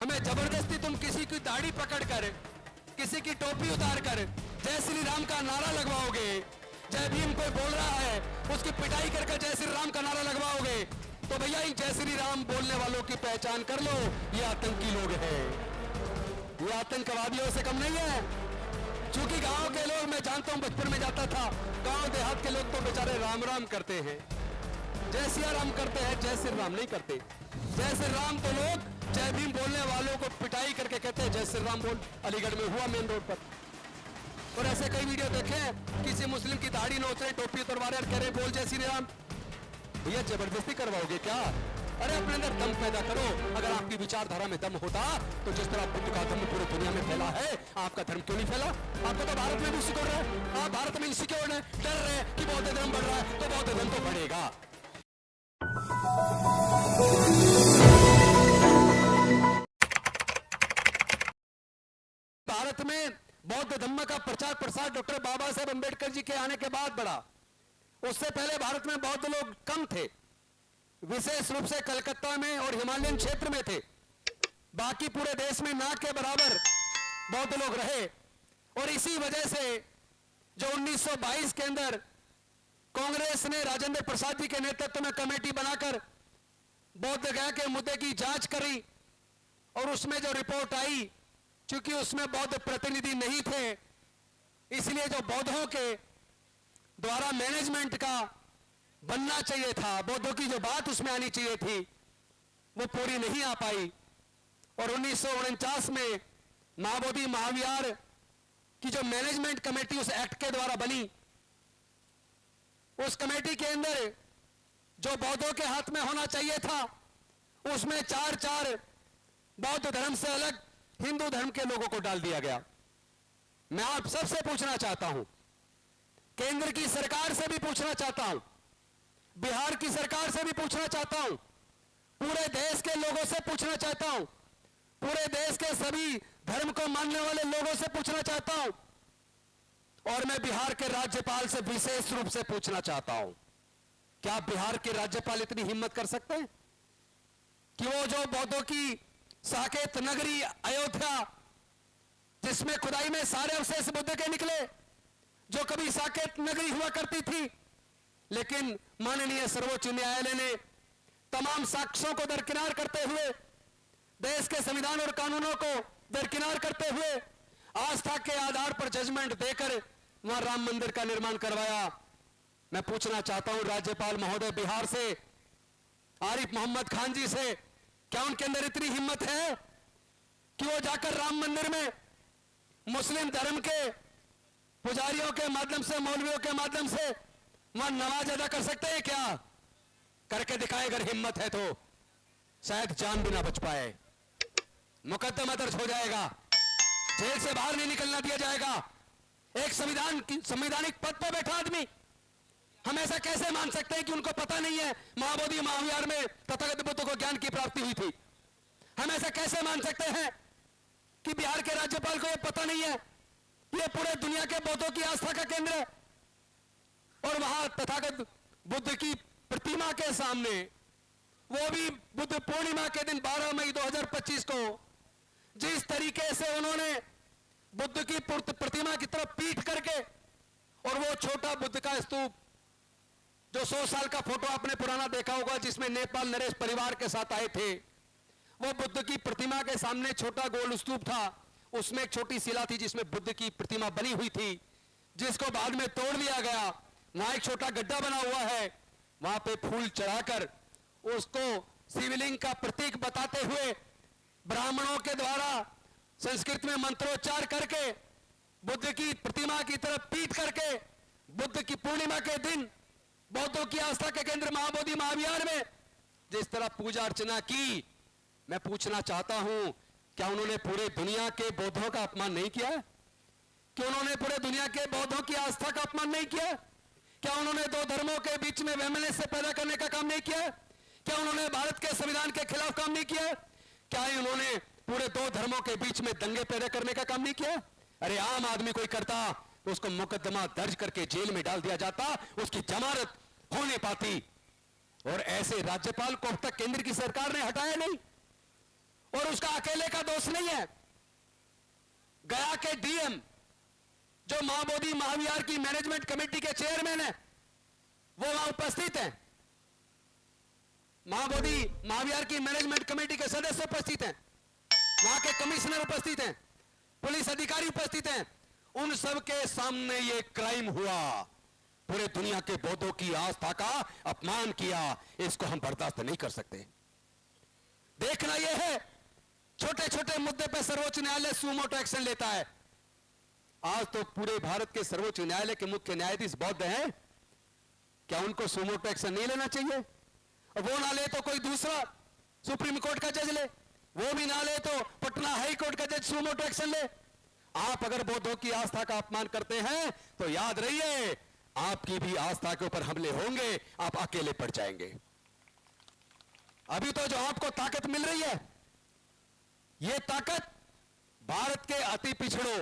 हमें जबरदस्ती तुम किसी की दाढ़ी पकड़कर, किसी की टोपी उतारकर जय श्री राम का नारा लगवाओगे, जय भीम कोई बोल रहा है उसकी पिटाई करके जय श्री राम का नारा लगवाओगे, तो भैया इन जय श्री राम बोलने वालों की पहचान कर लो, ये आतंकी लोग हैं, ये आतंकवादियों से कम नहीं है। चूंकि गांव के लोग, मैं जानता हूं, बचपन में जाता था, गांव देहात के लोग तो बेचारे राम राम करते हैं, जय सिया राम करते हैं, जय श्री राम नहीं करते। जय श्री राम तो लोग जय भीम बोलने वालों को पिटाई करके कहते हैं जय श्री राम बोल। अलीगढ़ में हुआ मेन रोड पर, और ऐसे कई वीडियो देखे, किसी मुस्लिम की दाढ़ी नोच रहे, टोपी उतरवा रहे और कह रहे बोल जय श्री राम। भैया जबरदस्ती करवाओगे क्या? अरे अपने अंदर दम पैदा करो। अगर आपकी विचारधारा में दम होता तो जिस तरह बुद्ध का धर्म पूरी दुनिया में फैला है, आपका धर्म क्यों नहीं फैला? आपको तो भारत में भी सिक्योर है, आप भारत में इनसिक्योर है, डर रहे कि बौद्ध धर्म बढ़ रहा है, तो बौद्ध धर्म तो बढ़ेगा। भारत में बौद्ध धर्म का प्रचार प्रसार डॉक्टर बाबा साहेब अंबेडकर जी के आने के बाद बढ़ा। उससे पहले भारत में बौद्ध लोग कम थे, विशेष रूप से कलकत्ता में और हिमालयन क्षेत्र में थे। बाकी पूरे देश में ना के बराबर बौद्ध लोग रहे। और इसी वजह से जो 1922 के अंदर कांग्रेस ने राजेंद्र प्रसाद जी के नेतृत्व में कमेटी बनाकर बौद्ध गया के मुद्दे की जांच करी, और उसमें जो रिपोर्ट आई, चूंकि उसमें बौद्ध प्रतिनिधि नहीं थे, इसलिए जो बौद्धों के द्वारा मैनेजमेंट का बनना चाहिए था, बौद्धों की जो बात उसमें आनी चाहिए थी, वो पूरी नहीं आ पाई। और 1949 में महाबोधि महाविहार की जो मैनेजमेंट कमेटी उस एक्ट के द्वारा बनी, उस कमेटी के अंदर जो बौद्धों के हाथ में होना चाहिए था, उसमें चार बौद्ध धर्म से अलग हिंदू धर्म के लोगों को डाल दिया गया। मैं आप सबसे पूछना चाहता हूं, केंद्र की सरकार से भी पूछना चाहता हूं, बिहार की सरकार से भी पूछना चाहता हूं, पूरे देश के लोगों से पूछना चाहता हूं, पूरे देश के सभी धर्म को मानने वाले लोगों से पूछना चाहता हूं, और मैं बिहार के राज्यपाल से विशेष रूप से पूछना चाहता हूं, क्या बिहार के राज्यपाल इतनी हिम्मत कर सकते हैं कि वो जो बौद्धों की साकेत नगरी अयोध्या, जिसमें खुदाई में सारे अवशेष बुद्ध के निकले, जो कभी साकेत नगरी हुआ करती थी, लेकिन माननीय सर्वोच्च न्यायालय ने तमाम साक्ष्यों को दरकिनार करते हुए, देश के संविधान और कानूनों को दरकिनार करते हुए, आस्था के आधार पर जजमेंट देकर वहां राम मंदिर का निर्माण करवाया। मैं पूछना चाहता हूं राज्यपाल महोदय बिहार से, आरिफ मोहम्मद खान जी से, क्या उनके अंदर इतनी हिम्मत है कि वो जाकर राम मंदिर में मुस्लिम धर्म के पुजारियों के माध्यम से, मौलवियों के माध्यम से वहां नमाज अदा कर सकते हैं? क्या करके दिखाए? अगर हिम्मत है तो शायद जान भी ना बच पाए, मुकदमा दर्ज हो जाएगा, जेल से बाहर नहीं निकलना दिया जाएगा। एक संवैधानिक पद पर बैठा आदमी, हम ऐसा कैसे मान सकते हैं कि उनको पता नहीं है महाबोधि महाविहार में तथागत बुद्ध को ज्ञान की प्राप्ति हुई थी? हम ऐसा कैसे मान सकते हैं कि बिहार के राज्यपाल को यह पता नहीं है ये पूरे दुनिया के बौद्धों की आस्था का केंद्र है, और वहां तथागत बुद्ध की प्रतिमा के सामने, वो भी बुद्ध पूर्णिमा के दिन 12 मई 2025 को, जिस तरीके से उन्होंने बुद्ध की प्रतिमा की तरफ पीठ करके, और वो छोटा बुद्ध का स्तूप, जो 100 साल का फोटो आपने पुराना देखा होगा, जिसमें नेपाल नरेश परिवार के साथ आए थे, वो बुद्ध की प्रतिमा के सामने छोटा गोल स्तूप था, उसमें एक छोटी शिला थी जिसमें बुद्ध की प्रतिमा बनी हुई थी, जिसको बाद में तोड़ दिया गया। वहां एक छोटा गड्ढा बना हुआ है, वहां पे फूल चढ़ाकर उसको शिवलिंग का प्रतीक बताते हुए ब्राह्मणों के द्वारा संस्कृत में मंत्रोच्चार करके बुद्ध की प्रतिमा की तरफ पीठ करके, बुद्ध की पूर्णिमा के दिन बौद्धों की आस्था के केंद्र महाबोधि महाविहार में जिस तरह पूजा अर्चना की, मैं पूछना चाहता हूं, क्या उन्होंने पूरे दुनिया के बौद्धों का अपमान नहीं किया? क्या उन्होंने पूरे दुनिया के बौद्धों की आस्था का अपमान नहीं किया? क्या उन्होंने दो धर्मों के बीच में वैमनस्य पैदा करने का काम नहीं किया? क्या उन्होंने भारत के संविधान के खिलाफ काम नहीं किया? क्या उन्होंने पूरे दो धर्मों के बीच में दंगे पैदा करने का काम नहीं किया? अरे आम आदमी कोई करता तो उसको मुकदमा दर्ज करके जेल में डाल दिया जाता, उसकी जमानत हो नहीं पाती। और ऐसे राज्यपाल को अब तक केंद्र की सरकार ने हटाया नहीं, और उसका अकेले का दोष नहीं है। गया के डीएम जो महाबोधि महाविहार की मैनेजमेंट कमेटी के चेयरमैन है, वो वहां उपस्थित हैं। महाबोधि महाविहार की मैनेजमेंट कमेटी के सदस्य उपस्थित हैं, वहां के कमिश्नर उपस्थित हैं, पुलिस अधिकारी उपस्थित हैं। उन सब के सामने ये क्राइम हुआ, पूरे दुनिया के बौद्धों की आस्था का अपमान किया। इसको हम बर्दाश्त नहीं कर सकते। देखना यह है, छोटे छोटे मुद्दे पर सर्वोच्च न्यायालय सुमोटो एक्शन लेता है। आज तो पूरे भारत के सर्वोच्च न्यायालय के मुख्य न्यायाधीश बौद्ध हैं, क्या उनको सुमोटो एक्शन नहीं लेना चाहिए? और वो ना ले तो कोई दूसरा सुप्रीम कोर्ट का जज ले, वो भी ना ले तो पटना हाई कोर्ट का जज सुमोटो एक्शन ले। आप अगर बौद्धों की आस्था का अपमान करते हैं तो याद रहिए, आपकी भी आस्था के ऊपर हमले होंगे, आप अकेले पड़ जाएंगे। अभी तो जो आपको ताकत मिल रही है, यह ताकत भारत के अति पिछड़ों,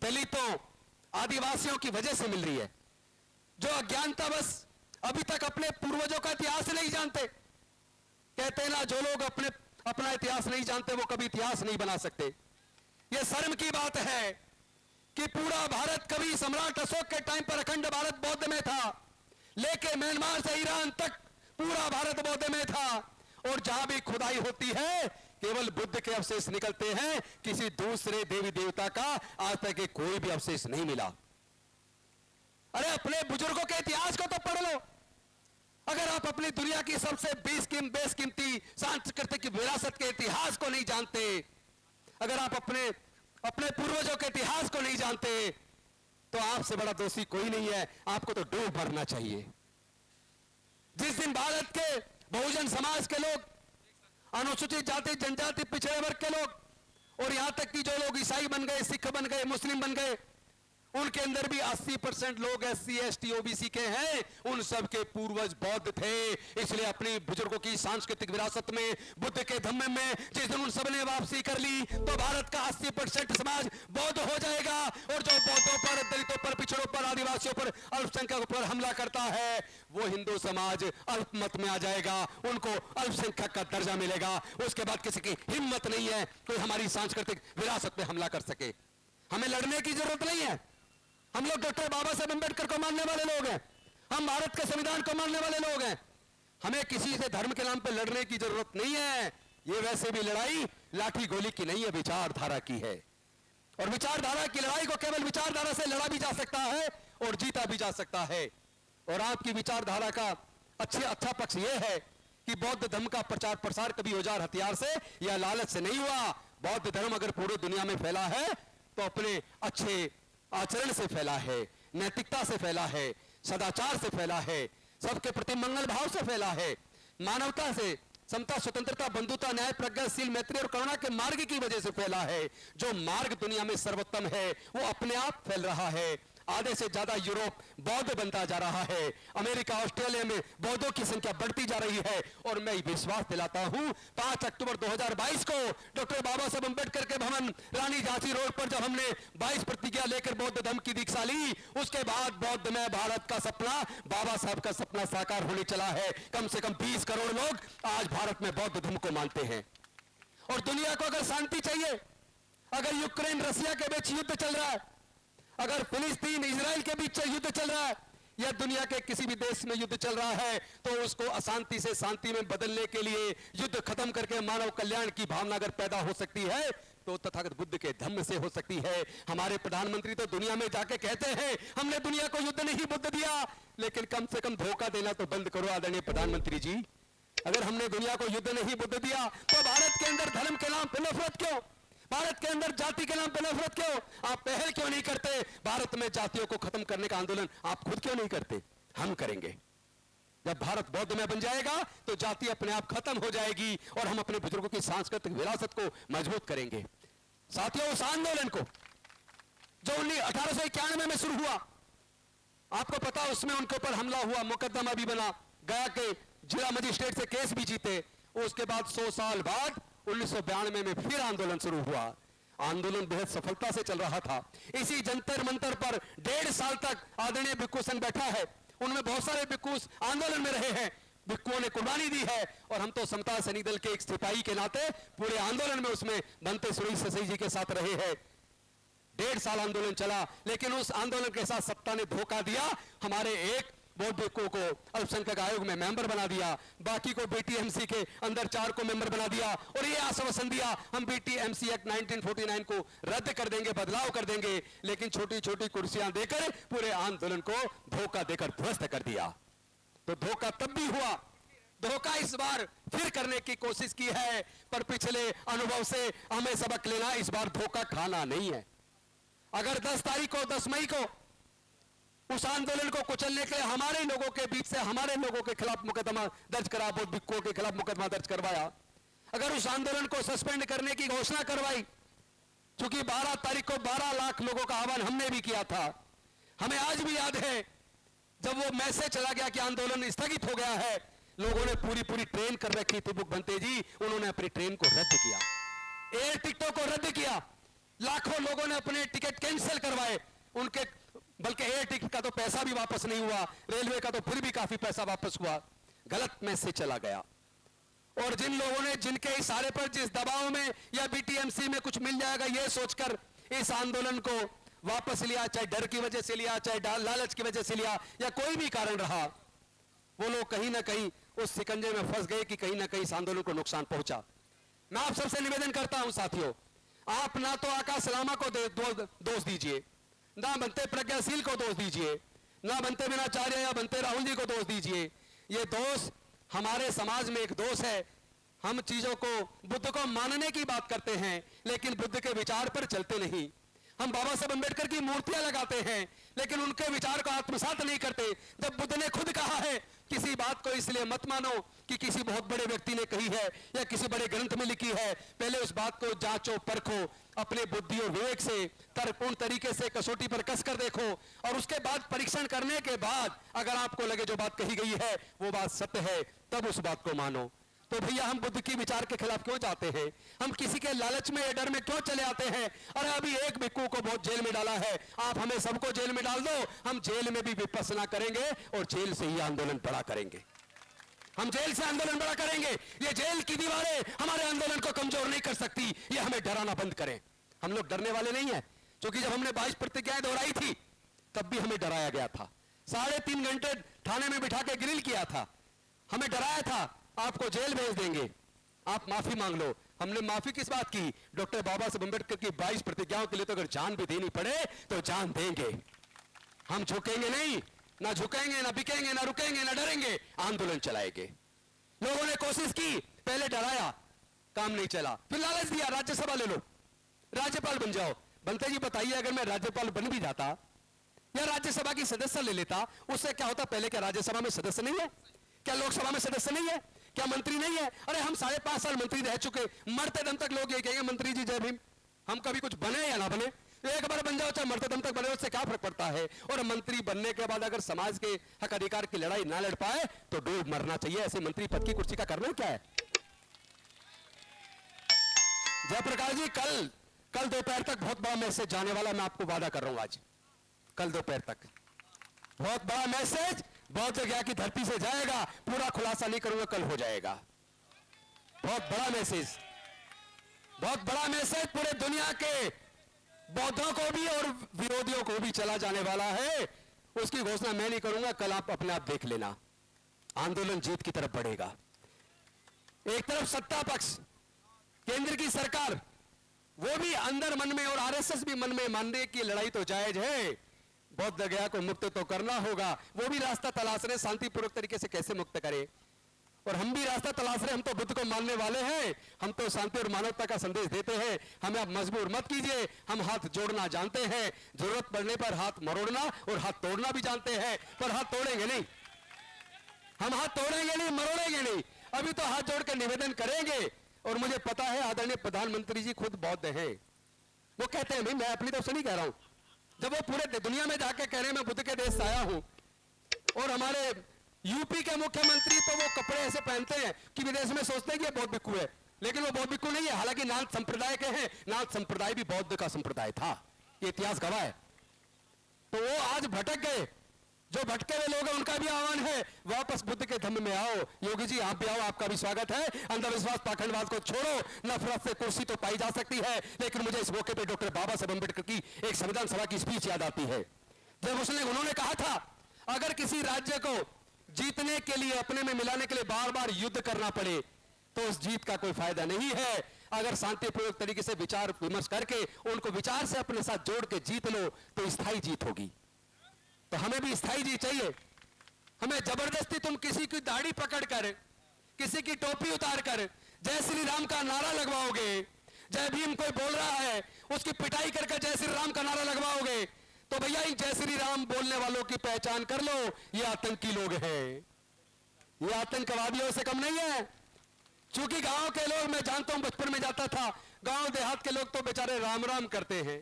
दलितों, आदिवासियों की वजह से मिल रही है, जो अज्ञानता बस अभी तक अपने पूर्वजों का इतिहास नहीं जानते। कहते हैं ना, जो लोग अपना इतिहास नहीं जानते वो कभी इतिहास नहीं बना सकते। यह शर्म की बात है कि पूरा भारत कभी सम्राट अशोक के टाइम पर अखंड भारत बौद्ध में था, लेके म्यांमार से ईरान तक पूरा भारत बौद्ध में था। और जहां भी खुदाई होती है केवल बुद्ध के अवशेष निकलते हैं, किसी दूसरे देवी देवता का आज तक कोई भी अवशेष नहीं मिला। अरे अपने बुजुर्गों के इतिहास को तो पढ़ लो। अगर आप अपनी दुनिया की सबसे बेशकीमती सांस्कृतिक विरासत के इतिहास को नहीं जानते, अगर आप अपने पूर्वजों के इतिहास को नहीं जानते, तो आपसे बड़ा दोषी कोई नहीं है। आपको तो डूब मरना चाहिए। जिस दिन भारत के बहुजन समाज के लोग, अनुसूचित जाति जनजाति पिछड़े वर्ग के लोग, और यहां तक कि जो लोग ईसाई बन गए, सिख बन गए, मुस्लिम बन गए, उनके अंदर भी 80% लोग SC ST OBC के हैं। उन सब के पूर्वज बौद्ध थे। इसलिए अपनी बुजुर्गों की सांस्कृतिक विरासत में, बुद्ध के धम्म में जिस दिन उन सब ने वापसी कर ली, तो भारत का 80% समाज बौद्ध हो जाएगा। और जो बौद्धों पर, दलितों पर, पिछड़ों पर, आदिवासियों पर, अल्पसंख्यकों पर हमला करता है, वो हिंदू समाज अल्पमत में आ जाएगा, उनको अल्पसंख्यक का दर्जा मिलेगा। उसके बाद किसी की हिम्मत नहीं है कोई हमारी सांस्कृतिक विरासत पे हमला कर सके। हमें लड़ने की जरूरत नहीं है। हम लोग डॉक्टर बाबा साहब अम्बेडकर को मानने वाले लोग हैं, हम भारत के संविधान को मानने वाले लोग हैं। हमें किसी से धर्म के नाम पर लड़ने की जरूरत नहीं है। ये वैसे भी लड़ाई लाठी गोली की नहीं है, विचारधारा की है। और विचारधारा की लड़ाई को केवल विचारधारा से लड़ा भी जा सकता है और जीता भी जा सकता है। और आपकी विचारधारा का अच्छा पक्ष यह है कि बौद्ध धर्म का प्रचार प्रसार कभी औजार हथियार से या लालच से नहीं हुआ। बौद्ध धर्म अगर पूरी दुनिया में फैला है तो अपने अच्छे आचरण से फैला है, नैतिकता से फैला है, सदाचार से फैला है, सबके प्रति मंगल भाव से फैला है, मानवता से, समता, स्वतंत्रता, बंधुता, न्याय, प्रज्ञाशील, मैत्री और करुणा के मार्ग की वजह से फैला है। जो मार्ग दुनिया में सर्वोत्तम है वो अपने आप फैल रहा है। आधे से ज्यादा यूरोप बौद्ध बनता जा रहा है। अमेरिका, ऑस्ट्रेलिया में बौद्धों की संख्या बढ़ती जा रही है। और मैं विश्वास दिलाता हूं 5 अक्टूबर 2022 को डॉक्टर बाबा साहब अम्बेडकर के भवन रानी झांसी रोड पर जब हमने 22 प्रतिज्ञा लेकर बौद्ध धर्म की दीक्षा ली, उसके बाद बौद्ध में भारत का सपना, बाबा साहब का सपना साकार होने चला है। कम से कम 20 करोड़ लोग आज भारत में बौद्ध धर्म को मानते हैं। और दुनिया को अगर शांति चाहिए, अगर यूक्रेन रसिया के बीच युद्ध चल रहा है, अगर फिलिस्तीन इजराइल के बीच युद्ध चल रहा है, या दुनिया के किसी भी देश में युद्ध चल रहा है, तो उसको अशांति से शांति में बदलने के लिए, युद्ध खत्म करके मानव कल्याण की भावना अगर पैदा हो सकती है तो तथागत बुद्ध के धम्म से हो सकती है। हमारे प्रधानमंत्री तो दुनिया में जाके कहते हैं हमने दुनिया को युद्ध नहीं बुद्ध दिया, लेकिन कम से कम धोखा देना तो बंद करो आदरणीय प्रधानमंत्री जी। अगर हमने दुनिया को युद्ध नहीं बुद्ध दिया तो भारत के अंदर धर्म के नाम पर नफरत क्यों, भारत के अंदर जाति के नाम पर नफरत क्यों? आप पहल क्यों नहीं करते? भारत में जातियों को खत्म करने का आंदोलन आप खुद क्यों नहीं करते? हम करेंगे। जब भारत बौद्ध में बन जाएगा तो जाति अपने आप खत्म हो जाएगी और हम अपने बुजुर्गों की सांस्कृतिक विरासत को मजबूत करेंगे। साथियों, उस आंदोलन को जो 1891 में शुरू हुआ, आपको पता उसमें उनके ऊपर हमला हुआ, मुकदमा भी बना, गया के जिला मजिस्ट्रेट से केस भी जीते। उसके बाद 100 साल बाद 1992 में फिर आंदोलन शुरू हुआ। आंदोलन बेहद सफलता से चल रहा था। इसी जंतर मंतर पर 1.5 साल तक आदरणीय भिक्खू संघ बैठा है। उनमें बहुत सारे भिक्खू आंदोलन में रहे हैं। भिक्खुओं ने कुर्बानी दी है। और हम तो समता सैनिक दल के एक सिपाही के नाते पूरे आंदोलन में उसमें बनते सुरेश ससई जी के साथ रहे हैं। 1.5 साल आंदोलन चला, लेकिन उस आंदोलन के साथ सत्ता ने धोखा दिया। हमारे एक बौद्ध भिक्खुओं को अल्पसंख्यक आयोग में मेंबर बना दिया, बाकी को बीटीएमसी के अंदर 4 को मेंबर बना दिया और ये आश्वासन दिया हम बीटीएमसी एक्ट 1949 को रद्द कर देंगे, बदलाव कर देंगे, लेकिन छोटी छोटी कुर्सियां देकर पूरे आंदोलन को धोखा देकर ध्वस्त कर दिया। तो धोखा तब भी हुआ, धोखा इस बार फिर करने की कोशिश की है, पर पिछले अनुभव से हमें सबक लेना, इस बार धोखा खाना नहीं है। अगर 10 तारीख को 10 मई को उस आंदोलन को कुचलने के हमारे लोगों के बीच से हमारे लोगों के खिलाफ मुकदमा दर्ज करा, बौद्ध भिक्खुओं के खिलाफ मुकदमा दर्ज करवाया, अगर उस आंदोलन को सस्पेंड करने की घोषणा करवाई, क्योंकि 12 तारीख को 12 लाख लोगों का आह्वान हमने भी किया था। हमें आज भी याद है जब वो मैसेज चला गया कि आंदोलन स्थगित हो गया है, लोगों ने पूरी ट्रेन कर रखी थी बुक बनते जी, उन्होंने अपनी ट्रेन को रद्द किया, एयर टिकटों को रद्द किया, लाखों लोगों ने अपने टिकट कैंसिल करवाए, उनके बल्कि एयर टिकट का तो पैसा भी वापस नहीं हुआ, रेलवे का तो फिर भी काफी पैसा वापस हुआ। गलत मैसेज चला गया। और जिन लोगों ने जिनके इशारे पर जिस दबाव में या बीटीएमसी में कुछ मिल जाएगा ये सोचकर इस आंदोलन को वापस लिया, चाहे डर की वजह से लिया, चाहे लालच की वजह से लिया, या कोई भी कारण रहा, वो लोग कहीं ना कहीं उस सिकंजे में फंस गए कि कहीं ना कहीं इस आंदोलन को नुकसान पहुंचा। मैं आप सबसे निवेदन करता हूं साथियों, आप ना तो आकाश सलामा को दोष दीजिए, ना बनते प्रज्ञाशील को दोष दीजिए, ना बनते मीनाचार्य या बनते राहुल जी को दोष दीजिए। ये दोष हमारे समाज में एक दोष है। हम चीजों को, बुद्ध को मानने की बात करते हैं, लेकिन बुद्ध के विचार पर चलते नहीं। हम बाबा साहब अम्बेडकर की मूर्तियां लगाते हैं, लेकिन उनके विचार को आत्मसात नहीं करते। जब बुद्ध ने खुद कहा है किसी बात को इसलिए मत मानो कि किसी बहुत बड़े व्यक्ति ने कही है या किसी बड़े ग्रंथ में लिखी है, पहले उस बात को जांचो परखो, अपने बुद्धि और विवेक से तर्कपूर्ण तरीके से कसौटी पर कस कर देखो, और उसके बाद परीक्षण करने के बाद अगर आपको लगे जो बात कही गई है वो बात सत्य है, तब उस बात को मानो। तो भैया हम बुद्ध की विचार के खिलाफ क्यों जाते हैं? हम किसी के लालच में या डर में क्यों चले आते हैं? अरे अभी एक भिक्खु को बहुत जेल में डाला है, आप हमें सबको जेल में डाल दो, हम जेल में भी विपश्यना करेंगे और जेल से ही आंदोलन बड़ा करेंगे। हम जेल से आंदोलन बड़ा करेंगे। ये जेल की दीवारें हमारे आंदोलन को कमजोर नहीं कर सकती, ये हमें डराना बंद करें। हम लोग डरने वाले नहीं है, क्योंकि जब हमने 22 प्रतिज्ञाएं दोहराई थी तब भी हमें डराया गया था, 3.5 घंटे थाने में बिठा के ग्रिल किया था, हमें डराया था आपको जेल भेज देंगे, आप माफी मांग लो। हमने माफी किस बात की? डॉक्टर बाबा साहब अम्बेडकर की 22 प्रतिज्ञाओं के लिए तो अगर जान भी देनी पड़े तो जान देंगे। हम झुकेंगे नहीं, ना झुकेंगे, ना बिकेंगे, ना रुकेंगे, ना डरेंगे, आंदोलन चलाएंगे। लोगों ने कोशिश की, पहले डराया, काम नहीं चला, फिर लालच दिया राज्यसभा ले लो, राज्यपाल बन जाओ। बनते जी बताइए, अगर मैं राज्यपाल बन भी जाता या राज्यसभा की सदस्य ले लेता, उससे क्या होता? पहले क्या राज्यसभा में सदस्य नहीं है? क्या लोकसभा में सदस्य नहीं है? क्या मंत्री नहीं है? अरे हम 5.5 साल मंत्री रह चुके, मरते दम तक लोग ये कहेंगे मंत्री जी जय भीम। हम कभी कुछ बने या ना बने, एक बार बन जाओ, चाहे मरते दम तक बने, उससे क्या फर्क पड़ता है? और मंत्री बनने के बाद अगर समाज के हक अधिकार की लड़ाई ना लड़ पाए तो डूब मरना चाहिए। ऐसे मंत्री पद की कुर्सी का करना क्या है? जयप्रकाश जी, कल दोपहर तक बहुत बड़ा मैसेज जाने वाला, मैं आपको वादा कर रहा हूं। आज कल दोपहर तक बहुत बड़ा मैसेज बौद्ध गया की धरती से जाएगा। पूरा खुलासा नहीं करूंगा, कल हो जाएगा। बहुत बड़ा मैसेज, बहुत बड़ा मैसेज पूरे दुनिया के बौद्धों को भी और विरोधियों को भी चला जाने वाला है। उसकी घोषणा मैं नहीं करूंगा, कल आप अपने आप देख लेना। आंदोलन जीत की तरफ बढ़ेगा। एक तरफ सत्ता पक्ष, केंद्र की सरकार, वो भी अंदर मन में और आरएसएस भी मन में मानने की लड़ाई तो जायज है, बौद्ध गया को मुक्त तो करना होगा। वो भी रास्ता तलाश रहे शांतिपूर्वक तरीके से कैसे मुक्त करे, और हम भी रास्ता तलाश रहे। हम तो बुद्ध को मानने वाले हैं, हम तो शांति और मानवता का संदेश देते हैं। हमें आप मजबूर मत कीजिए, हम हाथ जोड़ना जानते हैं, जरूरत पड़ने पर हाथ मरोड़ना और हाथ तोड़ना भी जानते हैं, पर हाथ तोड़ेंगे नहीं। हम हाथ तोड़ेंगे नहीं, मरोड़ेंगे नहीं, अभी तो हाथ जोड़ कर निवेदन करेंगे। और मुझे पता है आदरणीय प्रधानमंत्री जी खुद बौद्ध हैं, वो कहते हैं, भाई मैं अपनी तरफ से नहीं कह रहा हूं, जब वो पूरे दुनिया में जाके कह रहे हैं मैं बुद्ध के देश से आया हूं, और हमारे यूपी के मुख्यमंत्री तो वो कपड़े ऐसे पहनते हैं कि विदेश में सोचते हैं कि ये बौद्ध भिक्खु है, लेकिन वो बौद्ध भिक्खु नहीं है। हालांकि नाथ संप्रदाय के हैं, नाथ संप्रदाय भी बौद्ध का संप्रदाय था, ये इतिहास गवाह है। तो वो आज भटक गए, जो भटके हुए लोग हैं उनका भी आह्वान है, वापस बुद्ध के धम्म में आओ। योगी जी आप भी आओ, आपका भी स्वागत है। अंधविश्वास पाखंडवाद को छोड़ो, नफरत से कुर्सी तो पाई जा सकती है, लेकिन मुझे इस मौके पे डॉक्टर बाबा साहब अम्बेडकर की एक संविधान सभा की स्पीच याद आती है, जब उन्होंने कहा था अगर किसी राज्य को जीतने के लिए, अपने में मिलाने के लिए बार बार युद्ध करना पड़े तो उस जीत का कोई फायदा नहीं है। अगर शांतिपूर्वक तरीके से विचार विमर्श करके उनको विचार से अपने साथ जोड़ के जीत लो तो स्थायी जीत होगी। तो हमें भी स्थायी जीत चाहिए। हमें जबरदस्ती तुम किसी की दाढ़ी पकड़कर, किसी की टोपी उतारकर जय श्री राम का नारा लगवाओगे, जय भीम कोई बोल रहा है उसकी पिटाई करके जय श्री राम का नारा लगवाओगे, तो भैया इन जय श्री राम बोलने वालों की पहचान कर लो, ये आतंकी लोग हैं, ये आतंकवादियों से कम नहीं है। क्योंकि गांव के लोग, मैं जानता हूं, बचपन में जाता था, गांव देहात के लोग तो बेचारे राम राम करते हैं,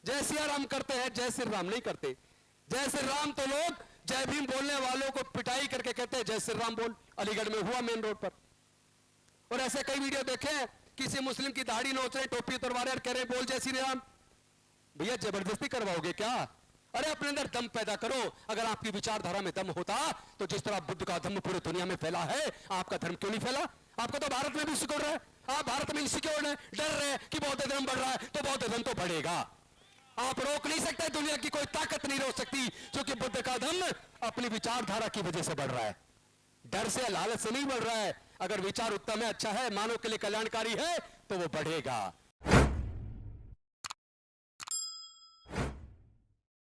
जय सिया राम करते हैं, जय श्री राम नहीं करते। जय श्री राम तो लोग जय भीम बोलने वालों को पिटाई करके कहते हैं जय श्री राम बोल। अलीगढ़ में हुआ मेन रोड पर, और ऐसे कई वीडियो देखे, किसी मुस्लिम की दाढ़ी नोच रहे, टोपी उतरवा रहे और कह रहे बोल जय श्री राम। भैया जबरदस्ती करवाओगे क्या? अरे अपने अंदर दम पैदा करो। अगर आपकी विचारधारा में दम होता तो जिस तरह बुद्ध का दम पूरी दुनिया में फैला है, आपका धर्म क्यों नहीं फैला? आपको तो भारत में भी सिक्योर है, आप भारत में इनसिक्योर है, डर रहे कि बौद्ध धर्म बढ़ रहा है, तो बौद्ध धर्म तो बढ़ेगा। आप रोक नहीं सकते, दुनिया की कोई ताकत नहीं रोक सकती, क्योंकि बुद्ध का धर्म अपनी विचारधारा की वजह से बढ़ रहा है, डर से, लालच से नहीं बढ़ रहा है। अगर विचार उत्तम है, अच्छा है, मानव के लिए कल्याणकारी है, तो वो बढ़ेगा।